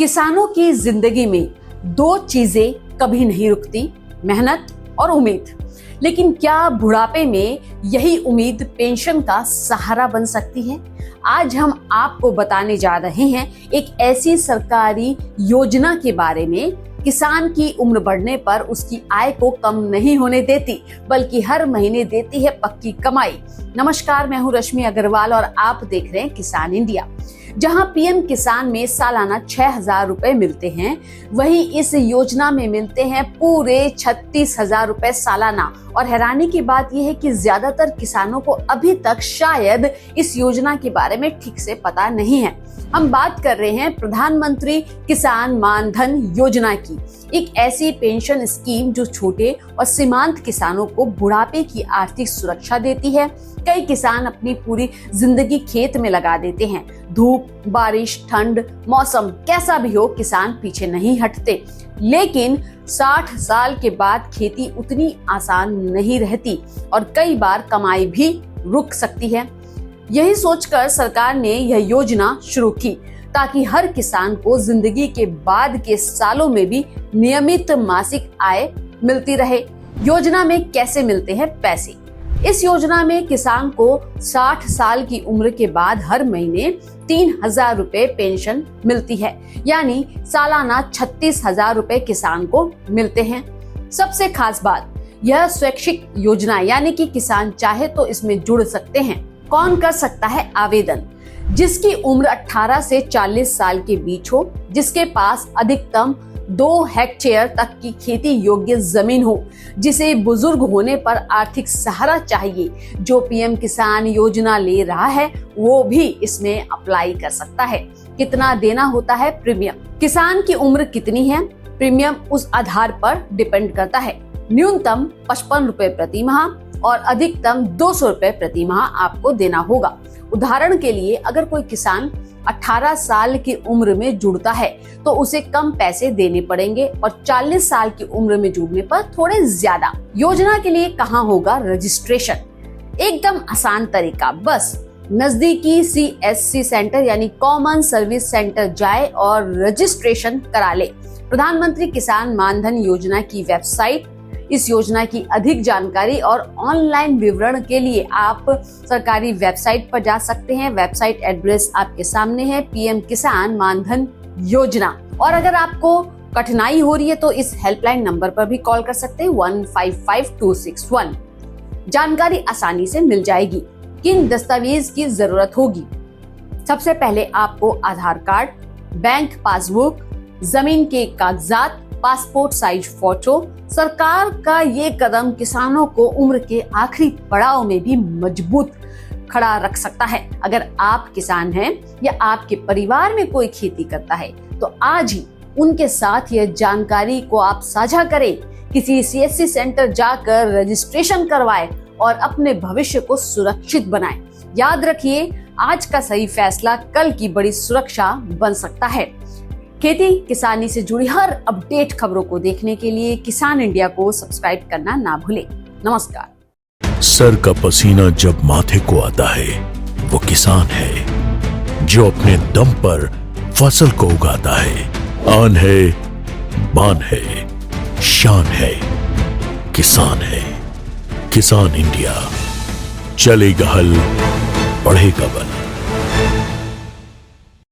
किसानों की जिंदगी में दो चीजें कभी नहीं रुकती, मेहनत और उम्मीद। लेकिन क्या बुढ़ापे में यही उम्मीद पेंशन का सहारा बन सकती है? आज हम आपको बताने जा रहे हैं एक ऐसी सरकारी योजना के बारे में, किसान की उम्र बढ़ने पर उसकी आय को कम नहीं होने देती, बल्कि हर महीने देती है पक्की कमाई। नमस्कार, मैं हूं रश्मि अग्रवाल और आप देख रहे हैं किसान इंडिया। जहां पीएम किसान में सालाना 6,000 रुपए मिलते हैं, वहीं इस योजना में मिलते हैं पूरे 36,000 रुपए सालाना। और हैरानी की बात यह है कि ज्यादातर किसानों को अभी तक शायद इस योजना के बारे में ठीक से पता नहीं है। हम बात कर रहे हैं प्रधानमंत्री किसान मान धन योजना की, एक ऐसी पेंशन स्कीम जो छोटे और सीमांत किसानों को बुढ़ापे की आर्थिक सुरक्षा देती है। कई किसान अपनी पूरी जिंदगी खेत में लगा देते हैं। धूप, बारिश, ठंड, मौसम कैसा भी हो, किसान पीछे नहीं हटते। लेकिन 60 साल के बाद खेती उतनी आसान नहीं रहती और कई बार कमाई भी रुक सकती है। यही सोचकर सरकार ने यह योजना शुरू की ताकि हर किसान को जिंदगी के बाद के सालों में भी नियमित मासिक आय मिलती रहे। योजना में कैसे मिलते हैं पैसे? इस योजना में किसान को 60 साल की उम्र के बाद हर महीने 3,000 रुपए पेंशन मिलती है, यानी सालाना 36,000 रुपए किसान को मिलते हैं। सबसे खास बात, यह स्वैच्छिक योजना यानी कि किसान चाहे तो इसमें जुड़ सकते हैं। कौन कर सकता है आवेदन? जिसकी उम्र 18 से 40 साल के बीच हो, जिसके पास अधिकतम 2 हेक्टेयर तक की खेती योग्य जमीन हो, जिसे बुजुर्ग होने पर आर्थिक सहारा चाहिए। जो पीएम किसान योजना ले रहा है वो भी इसमें अप्लाई कर सकता है। कितना देना होता है प्रीमियम? किसान की उम्र कितनी है, प्रीमियम उस आधार पर डिपेंड करता है। न्यूनतम 55 रुपए प्रति माह और अधिकतम 200 रुपए प्रति माह आपको देना होगा। उदाहरण के लिए, अगर कोई किसान 18 साल की उम्र में जुड़ता है तो उसे कम पैसे देने पड़ेंगे और 40 साल की उम्र में जुड़ने पर थोड़े ज्यादा। योजना के लिए कहाँ होगा रजिस्ट्रेशन? एकदम आसान तरीका, बस नजदीकी CSC सेंटर यानी कॉमन सर्विस सेंटर जाए और रजिस्ट्रेशन करा ले। प्रधानमंत्री किसान मानधन योजना की वेबसाइट, इस योजना की अधिक जानकारी और ऑनलाइन विवरण के लिए आप सरकारी वेबसाइट पर जा सकते हैं। वेबसाइट एड्रेस आपके सामने है, पीएम किसान मानधन योजना। और अगर आपको कठिनाई हो रही है तो इस हेल्पलाइन नंबर पर भी कॉल कर सकते हैं, 155261। जानकारी आसानी से मिल जाएगी। किन दस्तावेज की जरूरत होगी? सबसे पहले आपको आधार कार्ड, बैंक पासबुक, जमीन के कागजात, पासपोर्ट साइज फोटो। सरकार का ये कदम किसानों को उम्र के आखिरी पड़ाव में भी मजबूत खड़ा रख सकता है। अगर आप किसान हैं या आपके परिवार में कोई खेती करता है तो आज ही उनके साथ यह जानकारी को आप साझा करें। किसी CSC सेंटर जाकर रजिस्ट्रेशन करवाएं और अपने भविष्य को सुरक्षित बनाएं। याद रखिए, आज का सही फैसला कल की बड़ी सुरक्षा बन सकता है। खेती किसानी से जुड़ी हर अपडेट खबरों को देखने के लिए किसान इंडिया को सब्सक्राइब करना ना भूलें। नमस्कार। सर का पसीना जब माथे को आता है वो किसान है जो अपने दम पर फसल को उगाता है। आन है, बान है, शान है, किसान है। किसान इंडिया, चलेगा हल, बढ़ेगा बल।